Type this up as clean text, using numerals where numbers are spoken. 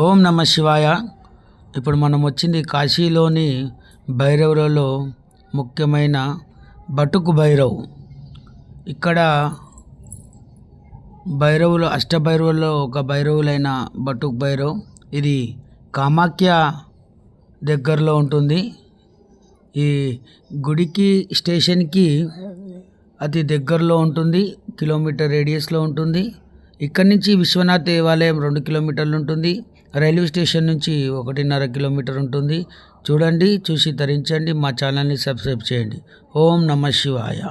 ఓం నమ శివాయ. ఇప్పుడు మనం వచ్చింది కాశీలోని భైరవులలో ముఖ్యమైన బటుకు భైరవ్. ఇక్కడ భైరవులు అష్టభైరవుల్లో ఒక భైరవులైన బటుకు భైరవ్. ఇది కామాఖ్య దగ్గరలో ఉంటుంది. ఈ గుడికి స్టేషన్కి అతి దగ్గరలో ఉంటుంది, కిలోమీటర్ రేడియస్లో ఉంటుంది. ఇక్కడి నుంచి విశ్వనాథ్ దేవాలయం 2 కిలోమీటర్లు ఉంటుంది. రైల్వే స్టేషన్ నుంచి 1.5 కిలోమీటర్ ఉంటుంది. చూడండి, చూసి తరించండి. మా ఛానల్ని సబ్స్క్రైబ్ చేయండి. ఓం నమ శివాయ.